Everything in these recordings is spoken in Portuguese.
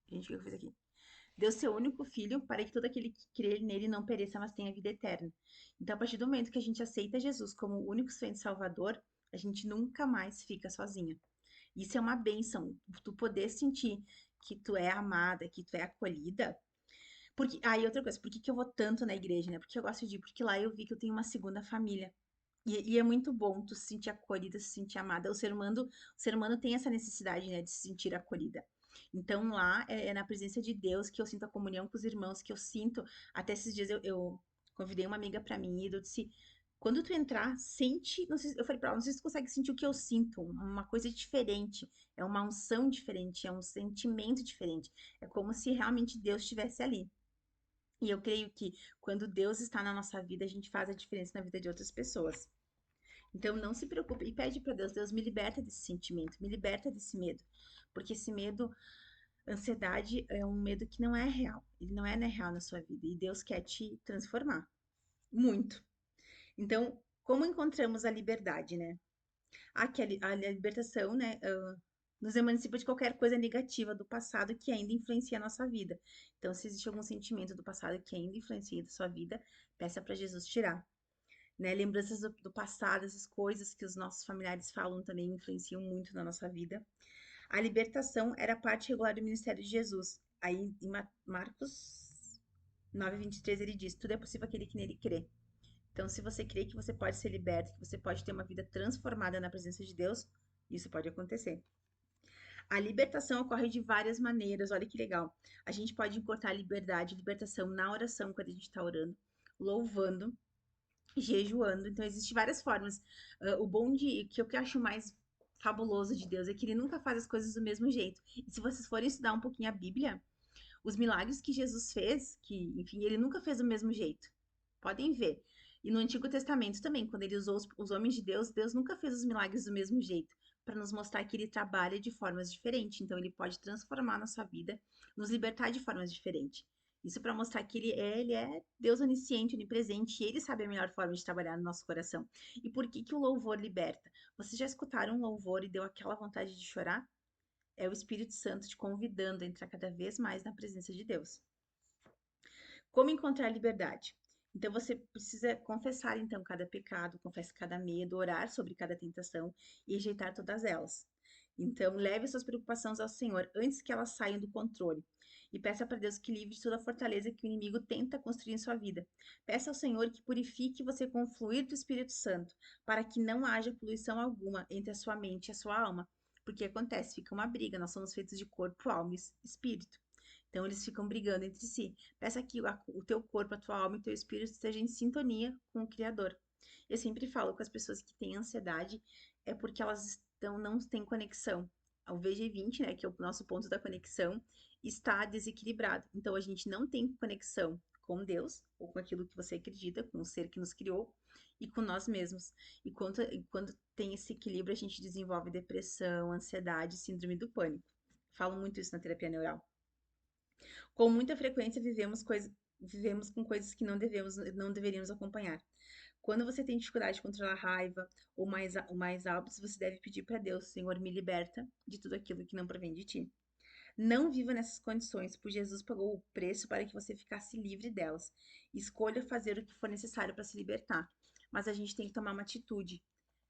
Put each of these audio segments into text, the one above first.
Gente, o que eu fiz aqui? Deu seu único filho para que todo aquele que crer nele não pereça, mas tenha vida eterna. Então, a partir do momento que a gente aceita Jesus como o único suficiente Salvador, a gente nunca mais fica sozinha. Isso é uma bênção, tu poder sentir que tu é amada, que tu é acolhida. Porque, e outra coisa, por que que eu vou tanto na igreja, né? Porque eu gosto de ir, porque lá eu vi que eu tenho uma segunda família. E é muito bom tu se sentir acolhida, se sentir amada. O ser humano tem essa necessidade, né, de se sentir acolhida. Então lá é na presença de Deus que eu sinto a comunhão com os irmãos, que eu sinto. Até esses dias eu convidei uma amiga pra mim e eu disse: quando tu entrar, sente. Não sei, eu falei pra ela: não sei se tu consegue sentir o que eu sinto, uma coisa diferente. É uma unção diferente, é um sentimento diferente. É como se realmente Deus estivesse ali. E eu creio que quando Deus está na nossa vida, a gente faz a diferença na vida de outras pessoas. Então não se preocupe e pede para Deus, Deus me liberta desse sentimento, me liberta desse medo, porque esse medo, ansiedade é um medo que não é real, ele não é real na sua vida e Deus quer te transformar muito. Então, como encontramos a liberdade, né? Aqui a libertação, né, nos emancipa de qualquer coisa negativa do passado que ainda influencia a nossa vida. Então, se existe algum sentimento do passado que ainda influencia a sua vida, peça para Jesus tirar, né? Lembranças do passado, essas coisas que os nossos familiares falam também influenciam muito na nossa vida. A libertação era parte regular do ministério de Jesus. Aí em Marcos 9:23 ele diz: tudo é possível aquele que nele crê. Então, se você crê que você pode ser liberto, que você pode ter uma vida transformada na presença de Deus, isso pode acontecer. A libertação ocorre de várias maneiras, olha que legal. A gente pode encontrar liberdade, libertação na oração, quando a gente está orando, louvando, jejuando. Então, existem várias formas. O bom de que eu acho mais fabuloso de Deus é que ele nunca faz as coisas do mesmo jeito. E se vocês forem estudar um pouquinho a Bíblia, os milagres que Jesus fez, que, enfim, ele nunca fez do mesmo jeito. Podem ver. E no Antigo Testamento também, quando ele usou os homens de Deus, Deus nunca fez os milagres do mesmo jeito, para nos mostrar que ele trabalha de formas diferentes. Então, ele pode transformar a nossa vida, nos libertar de formas diferentes. Isso para mostrar que ele é Deus onisciente, onipresente, e ele sabe a melhor forma de trabalhar no nosso coração. E por que que o louvor liberta? Vocês já escutaram um louvor e deu aquela vontade de chorar? É o Espírito Santo te convidando a entrar cada vez mais na presença de Deus. Como encontrar liberdade? Então você precisa confessar então cada pecado, confessar cada medo, orar sobre cada tentação e rejeitar todas elas. Então leve suas preocupações ao Senhor antes que elas saiam do controle e peça para Deus que livre de toda a fortaleza que o inimigo tenta construir em sua vida. Peça ao Senhor que purifique você com o fluir do Espírito Santo, para que não haja poluição alguma entre a sua mente e a sua alma. Porque acontece, fica uma briga, nós somos feitos de corpo, alma e espírito. Então eles ficam brigando entre si. Peça que o teu corpo, a tua alma e o teu espírito estejam em sintonia com o Criador. Eu sempre falo com as pessoas que têm ansiedade é porque elas não têm conexão. O VG20, né, que é o nosso ponto da conexão, está desequilibrado. Então a gente não tem conexão com Deus, ou com aquilo que você acredita, com o ser que nos criou, e com nós mesmos. E quando tem esse equilíbrio, a gente desenvolve depressão, ansiedade, síndrome do pânico. Falo muito isso na terapia neural. Com muita frequência vivemos com coisas que não deveríamos acompanhar. Quando você tem dificuldade de controlar a raiva ou mais hábitos, você deve pedir para Deus: Senhor, me liberta de tudo aquilo que não provém de ti. Não viva nessas condições, pois Jesus pagou o preço para que você ficasse livre delas. Escolha fazer o que for necessário para se libertar. Mas a gente tem que tomar uma atitude.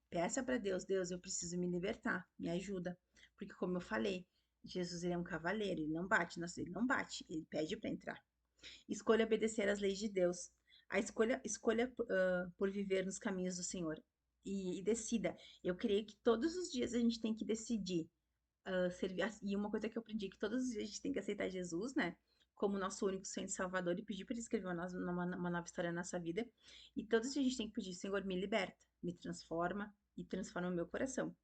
Peça para Deus: Deus, eu preciso me libertar, me ajuda. Porque, como eu falei, Jesus ele é um cavaleiro, ele não bate, ele não bate, ele pede para entrar. Escolha obedecer às leis de Deus. A escolha por viver nos caminhos do Senhor. E decida. Eu creio que todos os dias a gente tem que decidir servir. E uma coisa que eu aprendi é que todos os dias a gente tem que aceitar Jesus, né? Como nosso único Senhor e Salvador e pedir para Ele escrever uma nova história na nossa vida. E todos os dias a gente tem que pedir: Senhor, me liberta, me transforma e transforma o meu coração.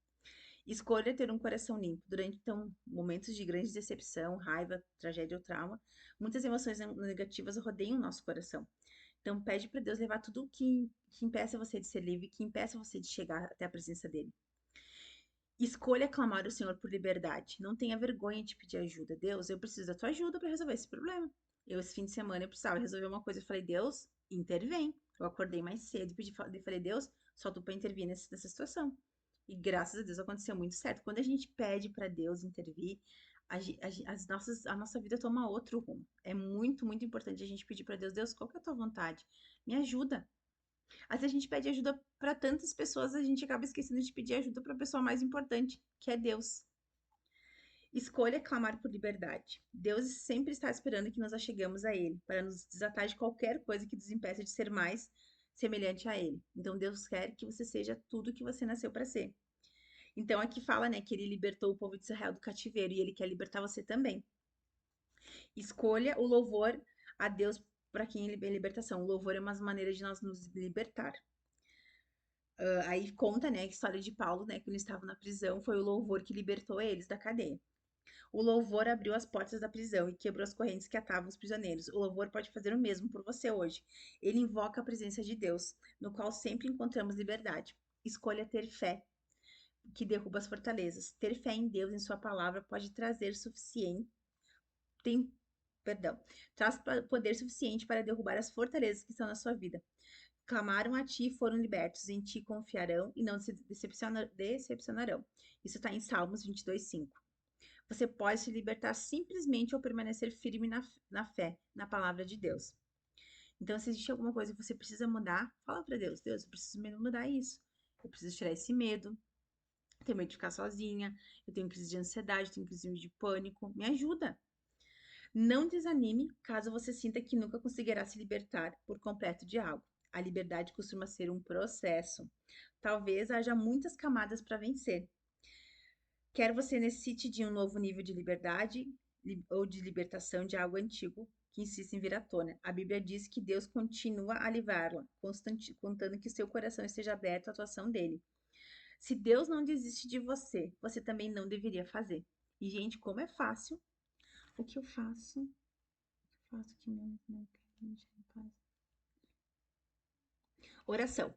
Escolha ter um coração limpo. Durante, então, momentos de grande decepção, raiva, tragédia ou trauma, muitas emoções negativas rodeiam o nosso coração. Então, pede para Deus levar tudo o que impeça você de ser livre, que impeça você de chegar até a presença dele. Escolha clamar ao Senhor por liberdade. Não tenha vergonha de pedir ajuda. Deus, eu preciso da tua ajuda para resolver esse problema. Esse fim de semana, eu precisava resolver uma coisa. Eu falei: Deus, intervém. Eu acordei mais cedo e falei: Deus, só tu para intervir nessa situação. E graças a Deus aconteceu muito certo. Quando a gente pede para Deus intervir, a nossa vida toma outro rumo. É muito, muito importante a gente pedir para Deus, Deus, qual que é a tua vontade? Me ajuda. Às vezes a gente pede ajuda para tantas pessoas, a gente acaba esquecendo de pedir ajuda para a pessoa mais importante, que é Deus. Escolha clamar por liberdade. Deus sempre está esperando que nós achegamos a Ele, para nos desatar de qualquer coisa que nos impeça de ser mais semelhante a Ele. Então Deus quer que você seja tudo que você nasceu para ser. Então aqui fala, né, que Ele libertou o povo de Israel do cativeiro e Ele quer libertar você também. Escolha o louvor a Deus para quem é libertação. O louvor é uma maneira de nós nos libertar. Aí conta, né, a história de Paulo, né, que ele estava na prisão, foi o louvor que libertou eles da cadeia. O louvor abriu as portas da prisão e quebrou as correntes que atavam os prisioneiros. O louvor pode fazer o mesmo por você hoje. Ele invoca a presença de Deus, no qual sempre encontramos liberdade. Escolha ter fé, que derruba as fortalezas. Ter fé em Deus, em sua palavra, pode trazer suficiente, tem, perdão, traz poder suficiente para derrubar as fortalezas que estão na sua vida. Clamaram a ti e foram libertos, em ti confiarão e não se decepcionarão. Isso está em Salmos 22:5. Você pode se libertar simplesmente ao permanecer firme na fé, na palavra de Deus. Então, se existe alguma coisa que você precisa mudar, fala para Deus: Deus, eu preciso mudar isso. Eu preciso tirar esse medo. Eu tenho medo de ficar sozinha. Eu tenho crise de ansiedade, eu tenho crise de pânico. Me ajuda. Não desanime caso você sinta que nunca conseguirá se libertar por completo de algo. A liberdade costuma ser um processo. Talvez haja muitas camadas para vencer. Quer você necessite de um novo nível de liberdade ou de libertação de algo antigo que insiste em vir à tona. A Bíblia diz que Deus continua a livrá-la, contando que seu coração esteja aberto à atuação dele. Se Deus não desiste de você, você também não deveria fazer. E, gente, como é fácil. O que eu faço? Faço que não quero. Oração.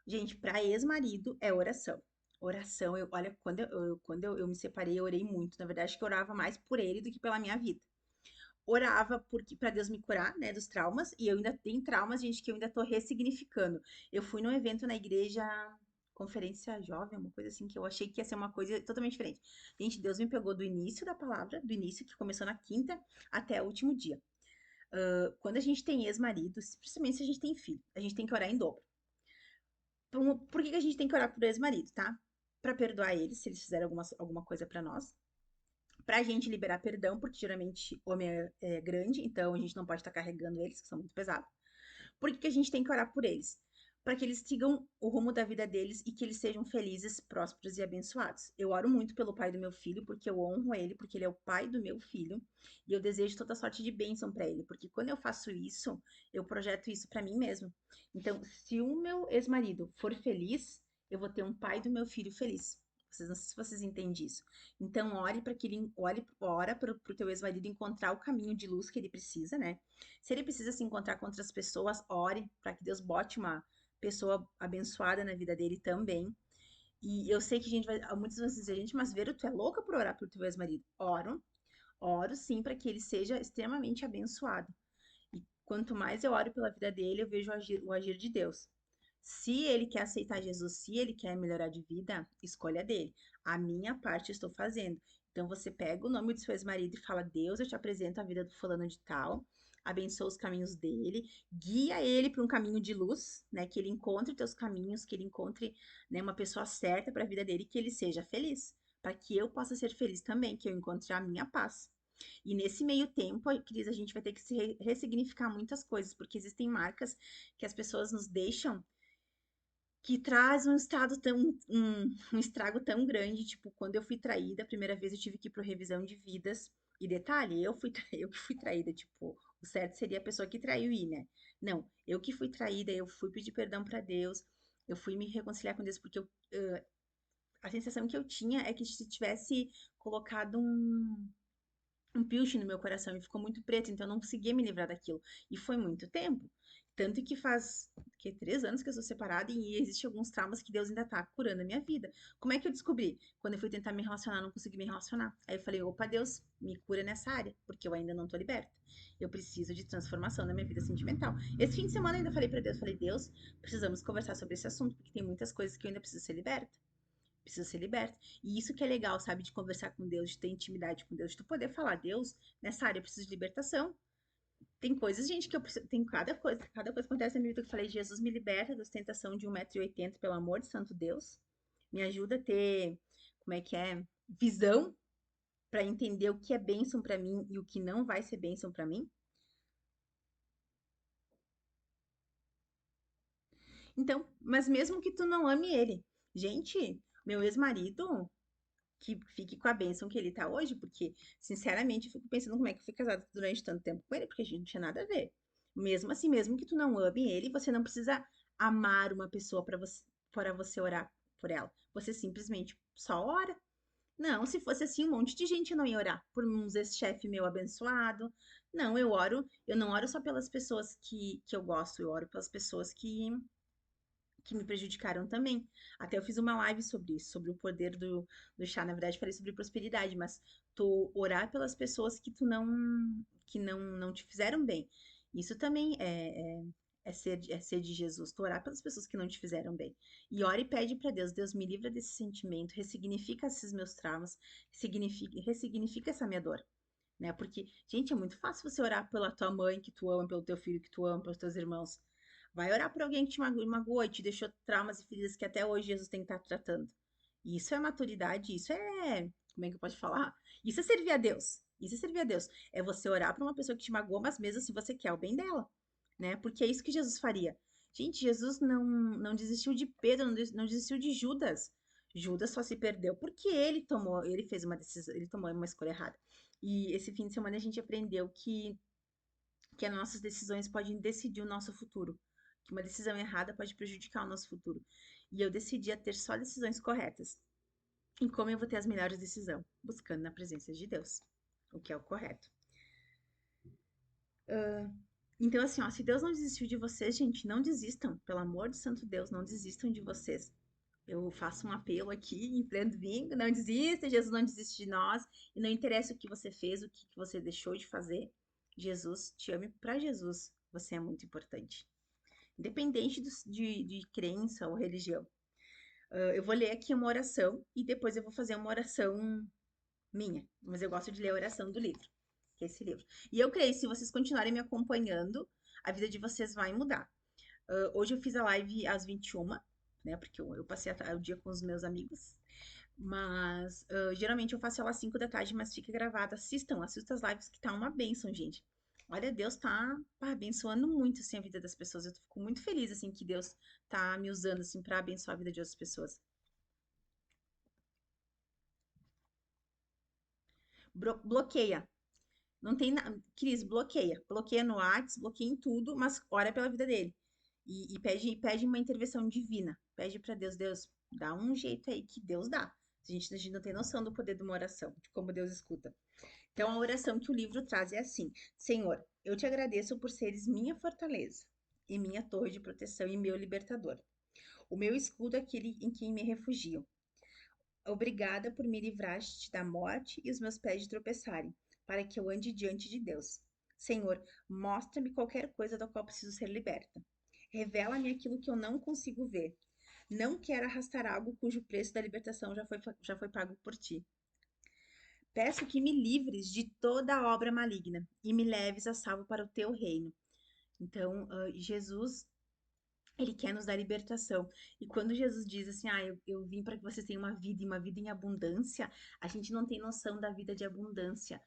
Gente, para ex-marido é oração. Oração, olha, quando eu me separei, eu orei muito. Na verdade, acho que eu orava mais por ele do que pela minha vida. Orava porque para Deus me curar, né, dos traumas, e eu ainda tenho traumas, gente, que eu ainda tô ressignificando. Eu fui num evento na igreja, Conferência Jovem, uma coisa assim, que eu achei que ia ser uma coisa totalmente diferente. Gente, Deus me pegou do início da palavra, do início que começou na quinta até o último dia. Quando a gente tem ex-marido, principalmente se a gente tem filho, a gente tem que orar em dobro. Por que que a gente tem que orar pro ex-marido, tá? Pra perdoar eles, se eles fizeram alguma coisa pra nós. Pra gente liberar perdão, porque geralmente homem é grande, então a gente não pode estar carregando eles, que são muito pesados. Por que que a gente tem que orar por eles? Para que eles sigam o rumo da vida deles e que eles sejam felizes, prósperos e abençoados. Eu oro muito pelo pai do meu filho, porque eu honro ele, porque ele é o pai do meu filho, e eu desejo toda sorte de bênção para ele, porque quando eu faço isso, eu projeto isso para mim mesmo. Então, se o meu ex-marido for feliz, eu vou ter um pai do meu filho feliz. Vocês, não sei se vocês entendem isso. Então, ore para que ele ora para o teu ex-marido encontrar o caminho de luz que ele precisa, né? Se ele precisa se encontrar com outras pessoas, ore para que Deus bote uma pessoa abençoada na vida dele também. E eu sei que a gente vai, muitas vezes dizer, gente, mas Vera, tu é louca por orar pro teu ex-marido? Oro sim para que ele seja extremamente abençoado. E quanto mais eu oro pela vida dele, eu vejo o agir de Deus. Se ele quer aceitar Jesus, se ele quer melhorar de vida, escolha dele. A minha parte eu estou fazendo. Então você pega o nome do seu ex-marido e fala: Deus, eu te apresento a vida do fulano de tal, abençoa os caminhos dele, guia ele para um caminho de luz, né? Que ele encontre teus caminhos, que ele encontre, né, uma pessoa certa para a vida dele, que ele seja feliz, para que eu possa ser feliz também, que eu encontre a minha paz. E nesse meio tempo, Cris, a gente vai ter que se ressignificar muitas coisas, porque existem marcas que as pessoas nos deixam que traz um estrago tão grande, tipo, quando eu fui traída, a primeira vez eu tive que ir para revisão de vidas. E detalhe, eu que fui traída, tipo, o certo seria a pessoa que traiu ir, né? Não, eu que fui traída, eu fui pedir perdão para Deus, eu fui me reconciliar com Deus, porque a sensação que eu tinha é que se tivesse colocado um pilche no meu coração e ficou muito preto, então eu não conseguia me livrar daquilo. E foi muito tempo. Tanto que faz 3 anos que eu sou separada e existem alguns traumas que Deus ainda tá curando a minha vida. Como é que eu descobri? Quando eu fui tentar me relacionar, não consegui me relacionar. Aí eu falei, opa, Deus, me cura nessa área, porque eu ainda não tô liberta. Eu preciso de transformação na minha vida sentimental. Esse fim de semana eu ainda falei pra Deus, falei, Deus, precisamos conversar sobre esse assunto, porque tem muitas coisas que eu ainda preciso ser liberta. Precisa ser liberta. E isso que é legal, sabe? De conversar com Deus, de ter intimidade com Deus, de tu poder falar, Deus, nessa área eu preciso de libertação. Tem coisas, gente, que eu preciso. Tem cada coisa que acontece na minha vida que eu falei, Jesus me liberta da ostentação de 1,80 m, pelo amor de santo Deus. Me ajuda a ter, como é que é? Visão para entender o que é bênção para mim e o que não vai ser bênção para mim. Então, mas mesmo que tu não ame ele, gente, meu ex-marido, que fique com a bênção que ele tá hoje, porque, sinceramente, eu fico pensando como é que eu fui casada durante tanto tempo com ele, porque a gente não tinha nada a ver. Mesmo assim, mesmo que tu não ame ele, você não precisa amar uma pessoa para você orar por ela. Você simplesmente só ora. Não, se fosse assim, um monte de gente não ia orar por uns ex-chefe meu abençoado. Não, eu não oro só pelas pessoas que eu gosto, eu oro pelas pessoas que me prejudicaram também. Até eu fiz uma live sobre isso, sobre o poder do chá. Na verdade, falei sobre prosperidade, mas tu orar pelas pessoas que não te fizeram bem. Isso também é ser de Jesus. Tu orar pelas pessoas que não te fizeram bem. E ora e pede para Deus, Deus me livra desse sentimento, ressignifica esses meus traumas, ressignifica essa minha dor. Né? Porque, gente, é muito fácil você orar pela tua mãe que tu ama, pelo teu filho que tu ama, pelos teus irmãos. Vai orar por alguém que te magoou e te deixou traumas e feridas que até hoje Jesus tem que estar tratando. Isso é maturidade, isso é. Como é que eu posso falar? Isso é servir a Deus. Isso é servir a Deus. É você orar para uma pessoa que te magoou, mas mesmo se você quer o bem dela. Né? Porque é isso que Jesus faria. Gente, Jesus não desistiu de Pedro, não desistiu de Judas. Judas só se perdeu porque ele fez uma decisão, ele tomou uma escolha errada. E esse fim de semana a gente aprendeu que as nossas decisões podem decidir o nosso futuro. Que uma decisão errada pode prejudicar o nosso futuro. E eu decidi a ter só decisões corretas. E como eu vou ter as melhores decisões? Buscando na presença de Deus, o que é o correto. Então, assim, ó, se Deus não desistiu de vocês, gente, não desistam. Pelo amor de santo Deus, não desistam de vocês. Eu faço um apelo aqui em pleno domingo, não desista, Jesus não desiste de nós. E não interessa o que você fez, o que você deixou de fazer. Jesus te ame para Jesus. Você é muito importante. Independente de crença ou religião. Eu vou ler aqui uma oração e depois eu vou fazer uma oração minha. Mas eu gosto de ler a oração do livro, que é esse livro. E eu creio, se vocês continuarem me acompanhando, a vida de vocês vai mudar. Hoje eu fiz a live às 21h, né? Porque eu passei o dia com os meus amigos. Mas geralmente eu faço ela às 5 da tarde, mas fica gravada. Assistam as lives que tá uma bênção, gente. Olha, Deus tá abençoando muito assim, a vida das pessoas. Eu fico muito feliz assim que Deus tá me usando assim para abençoar a vida de outras pessoas. Bloqueia. Não tem nada. Cris, bloqueia. Bloqueia no WhatsApp, bloqueia em tudo, mas ora pela vida dele. E pede uma intervenção divina. Pede para Deus, Deus, dá um jeito aí que Deus dá. A gente não tem noção do poder de uma oração, de como Deus escuta. Então, a oração que o livro traz é assim: Senhor, eu te agradeço por seres minha fortaleza e minha torre de proteção e meu libertador. O meu escudo é aquele em quem me refugio. Obrigada por me livrar-te da morte e os meus pés de tropeçarem, para que eu ande diante de Deus. Senhor, mostra-me qualquer coisa da qual preciso ser liberta. Revela-me aquilo que eu não consigo ver. Não quero arrastar algo cujo preço da libertação já foi pago por ti. Peço que me livres de toda obra maligna e me leves a salvo para o teu reino. Então, Jesus, ele quer nos dar libertação. E quando Jesus diz assim, eu vim para que vocês tenham uma vida e uma vida em abundância, a gente não tem noção da vida de abundância.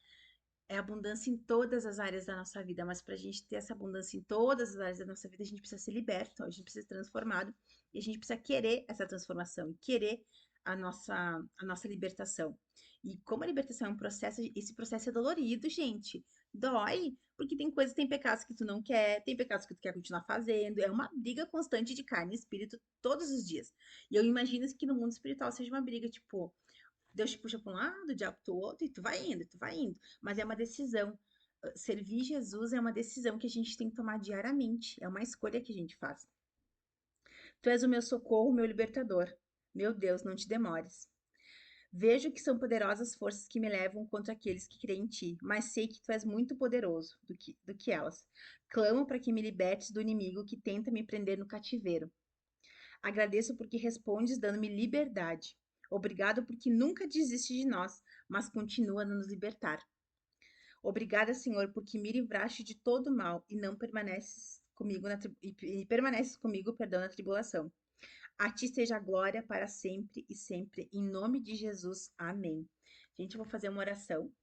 É abundância em todas as áreas da nossa vida, mas para a gente ter essa abundância em todas as áreas da nossa vida, a gente precisa ser liberto, a gente precisa ser transformado e a gente precisa querer essa transformação e querer a nossa libertação. E como a libertação é um processo, esse processo é dolorido, gente. Dói, porque tem coisas, tem pecados que tu não quer, tem pecados que tu quer continuar fazendo. É uma briga constante de carne e espírito todos os dias. E eu imagino que no mundo espiritual seja uma briga, tipo, Deus te puxa para um lado, o diabo para o outro, e tu vai indo, tu vai indo. Mas é uma decisão. Servir Jesus é uma decisão que a gente tem que tomar diariamente. É uma escolha que a gente faz. Tu és o meu socorro, meu libertador. Meu Deus, não te demores. Vejo que são poderosas forças que me levam contra aqueles que creem em ti, mas sei que tu és muito poderoso do que elas. Clamo para que me libertes do inimigo que tenta me prender no cativeiro. Agradeço porque respondes dando-me liberdade. Obrigado porque nunca desiste de nós, mas continua a nos libertar. Obrigada, Senhor, porque me livraste de todo mal e não permaneces comigo e permaneces comigo, perdão, na tribulação. A ti seja a glória para sempre e sempre, em nome de Jesus. Amém. Gente, eu vou fazer uma oração.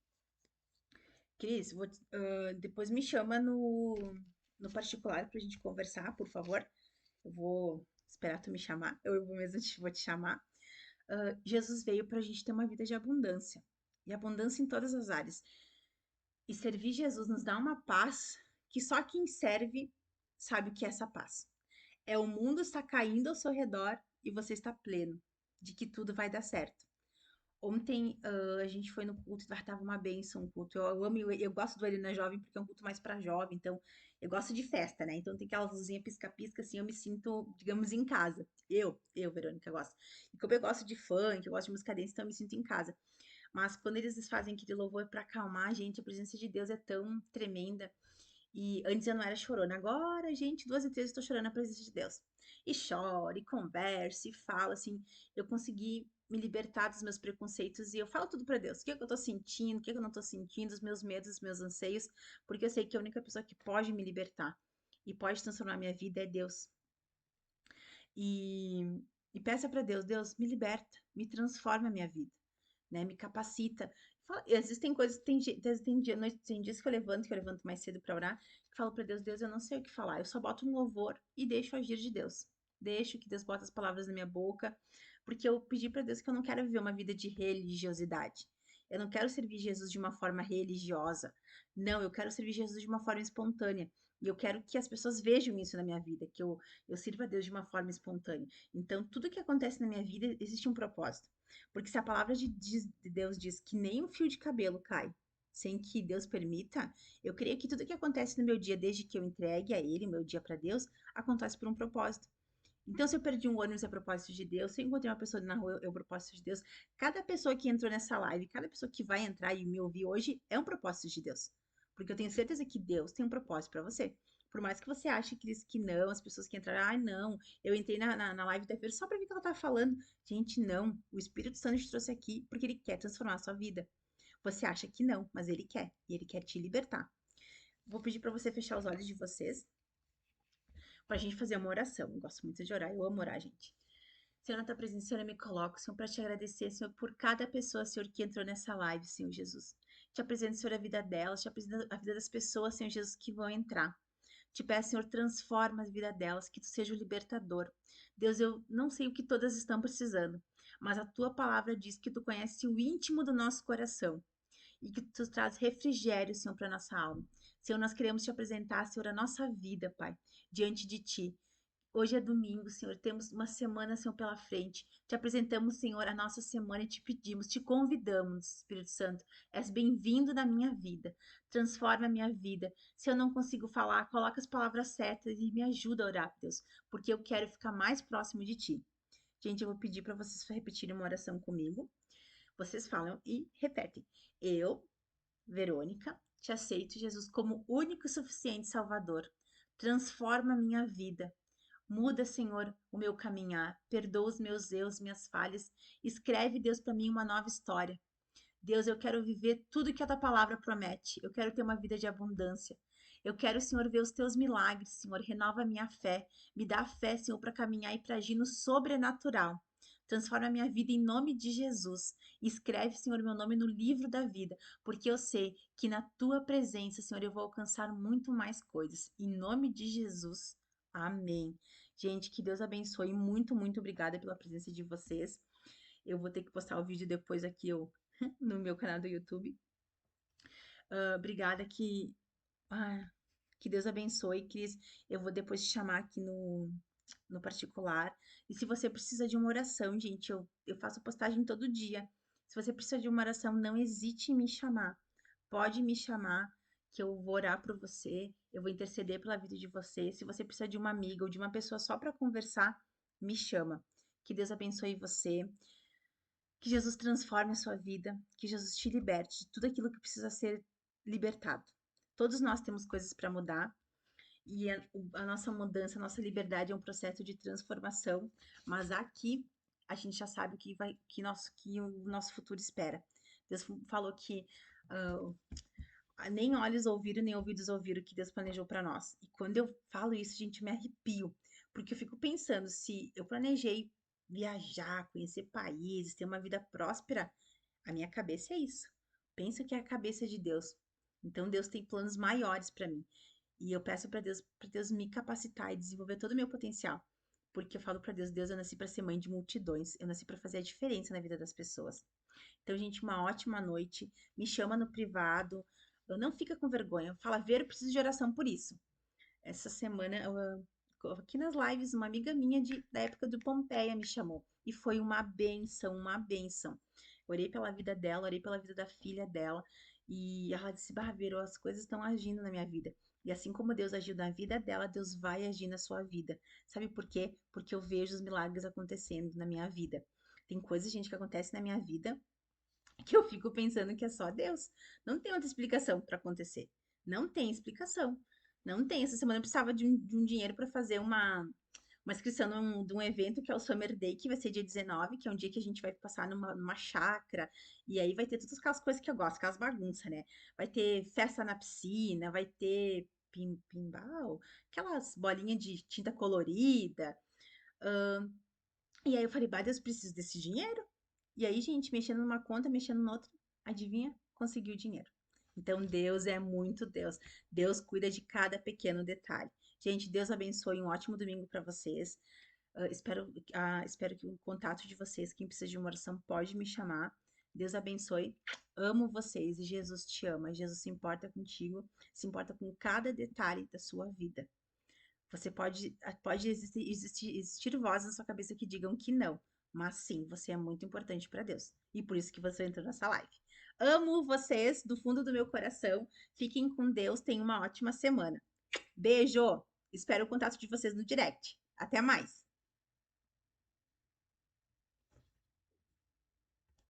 Cris, depois me chama no particular para a gente conversar, por favor. Eu vou esperar tu me chamar, eu mesmo vou te chamar. Jesus veio para a gente ter uma vida de abundância, e abundância em todas as áreas. E servir Jesus nos dá uma paz que só quem serve sabe o que é essa paz. É o mundo está caindo ao seu redor e você está pleno de que tudo vai dar certo. Ontem a gente foi no culto e tava uma bênção o culto. Eu amo, eu gosto do Arena Jovem porque é um culto mais para jovem, então eu gosto de festa, né? Então tem aquelas luzinhas pisca-pisca, assim, eu me sinto, digamos, em casa. Verônica, gosto. E como eu gosto de funk, eu gosto de música dance, então eu me sinto em casa. Mas quando eles fazem aquele louvor para acalmar, gente, a presença de Deus é tão tremenda. E antes eu não era chorona, agora, gente, 2 e 3 eu tô chorando na presença de Deus. E choro, e converso, e falo, assim, eu consegui me libertar dos meus preconceitos e eu falo tudo pra Deus. O que é que eu tô sentindo, o que é que eu não tô sentindo, os meus medos, os meus anseios, porque eu sei que a única pessoa que pode me libertar e pode transformar minha vida é Deus. E, e peça pra Deus, Deus, me liberta, me transforma a minha vida, né? Me capacita. Existem coisas, tem dias que eu levanto mais cedo para orar, que falo para Deus, Deus, eu não sei o que falar, eu só boto um louvor e deixo agir de Deus. Deixo que Deus bota as palavras na minha boca, porque eu pedi para Deus que eu não quero viver uma vida de religiosidade. Eu não quero servir Jesus de uma forma religiosa. Não, eu quero servir Jesus de uma forma espontânea. E eu quero que as pessoas vejam isso na minha vida, que eu sirva a Deus de uma forma espontânea. Então, tudo que acontece na minha vida existe um propósito. Porque se a palavra de Deus diz que nem um fio de cabelo cai sem que Deus permita, eu creio que tudo que acontece no meu dia, desde que eu entregue a Ele, meu dia para Deus, acontece por um propósito. Então, se eu perdi um ônibus é propósito de Deus, se eu encontrei uma pessoa na rua é o propósito de Deus. Cada pessoa que entrou nessa live, cada pessoa que vai entrar e me ouvir hoje é um propósito de Deus. Porque eu tenho certeza que Deus tem um propósito para você. Por mais que você ache que não, as pessoas que entraram, ah, não, eu entrei na live da Fer só para ver o que ela tá falando. Gente, não. O Espírito Santo te trouxe aqui porque ele quer transformar a sua vida. Você acha que não, mas ele quer. E ele quer te libertar. Vou pedir para você fechar os olhos de vocês para a gente fazer uma oração. Eu gosto muito de orar, eu amo orar, gente. Senhor, na tua presença, Senhor, eu me coloco, Senhor, para te agradecer, Senhor, por cada pessoa, Senhor, que entrou nessa live, Senhor Jesus. Te apresento, Senhor, a vida delas, te apresento a vida das pessoas, Senhor Jesus, que vão entrar. Te peço, Senhor, transforma a vida delas, que tu seja o libertador. Deus, eu não sei o que todas estão precisando, mas a tua palavra diz que tu conhece o íntimo do nosso coração e que tu traz refrigério, Senhor, para nossa alma. Senhor, nós queremos te apresentar, Senhor, a nossa vida, Pai, diante de ti. Hoje é domingo, Senhor, temos uma semana, Senhor, pela frente. Te apresentamos, Senhor, a nossa semana e te pedimos, te convidamos, Espírito Santo. És bem-vindo na minha vida. Transforma a minha vida. Se eu não consigo falar, coloca as palavras certas e me ajuda a orar, Deus, porque eu quero ficar mais próximo de ti. Gente, eu vou pedir para vocês repetirem uma oração comigo. Vocês falam e repetem. Eu, Verônica, te aceito, Jesus, como único e suficiente Salvador. Transforma a minha vida. Muda, Senhor, o meu caminhar. Perdoa os meus erros, minhas falhas. Escreve, Deus, para mim uma nova história. Deus, eu quero viver tudo que a tua palavra promete. Eu quero ter uma vida de abundância. Eu quero, Senhor, ver os teus milagres, Senhor. Renova a minha fé. Me dá fé, Senhor, para caminhar e para agir no sobrenatural. Transforma a minha vida em nome de Jesus. Escreve, Senhor, meu nome no livro da vida, porque eu sei que na tua presença, Senhor, eu vou alcançar muito mais coisas. Em nome de Jesus. Amém. Gente, que Deus abençoe. Muito, muito obrigada pela presença de vocês. Eu vou ter que postar o vídeo depois aqui no meu canal do YouTube. Obrigada ah, que Deus abençoe, Cris. Eu vou depois te chamar aqui no particular. E se você precisa de uma oração, gente, eu faço postagem todo dia. Se você precisa de uma oração, não hesite em me chamar. Pode me chamar, que eu vou orar por você. Eu vou interceder pela vida de você. Se você precisa de uma amiga ou de uma pessoa só para conversar, me chama. Que Deus abençoe você. Que Jesus transforme a sua vida, que Jesus te liberte de tudo aquilo que precisa ser libertado. Todos nós temos coisas para mudar e a nossa mudança, a nossa liberdade é um processo de transformação, mas aqui a gente já sabe o que vai, que o nosso futuro espera. Deus falou que nem olhos ouviram, nem ouvidos ouviram o que Deus planejou para nós. E quando eu falo isso, gente, me arrepio, porque eu fico pensando, se eu planejei viajar, conhecer países, ter uma vida próspera, a minha cabeça é isso. Pensa que é a cabeça de Deus. Então Deus tem planos maiores para mim. E eu peço para Deus me capacitar e desenvolver todo o meu potencial. Porque eu falo para Deus, Deus, eu nasci para ser mãe de multidões, eu nasci para fazer a diferença na vida das pessoas. Então, gente, uma ótima noite. Me chama no privado. Não fica com vergonha. Fala, Ver, eu preciso de oração por isso. Essa semana, aqui nas lives, uma amiga minha da época do Pompeia me chamou. E foi uma benção, uma benção. Orei pela vida dela, orei pela vida da filha dela. E ela disse, Bárbara, as coisas estão agindo na minha vida. E assim como Deus agiu na vida dela, Deus vai agir na sua vida. Sabe por quê? Porque eu vejo os milagres acontecendo na minha vida. Tem coisas, gente, que acontecem na minha vida que eu fico pensando que é só Deus. Não tem outra explicação para acontecer. Não tem explicação. Não tem. Essa semana eu precisava de um dinheiro para fazer uma inscrição de um evento que é o Summer Day, que vai ser dia 19, que é um dia que a gente vai passar numa chácara. E aí vai ter todas aquelas coisas que eu gosto, aquelas bagunças, né? Vai ter festa na piscina, vai ter pinball, aquelas bolinhas de tinta colorida. E aí eu falei, bah, Deus, preciso desse dinheiro. E aí, gente, mexendo numa conta, mexendo noutra, adivinha? Conseguiu o dinheiro. Então, Deus é muito Deus. Deus cuida de cada pequeno detalhe. Gente, Deus abençoe. Um ótimo domingo para vocês. Espero que o contato de vocês, quem precisa de uma oração, pode me chamar. Deus abençoe. Amo vocês e Jesus te ama. Jesus se importa contigo, se importa com cada detalhe da sua vida. Você pode existir vozes na sua cabeça que digam que não, mas sim, você é muito importante para Deus. E por isso que você entrou nessa live. Amo vocês do fundo do meu coração. Fiquem com Deus, tenham uma ótima semana. Beijo! Espero o contato de vocês no direct. Até mais!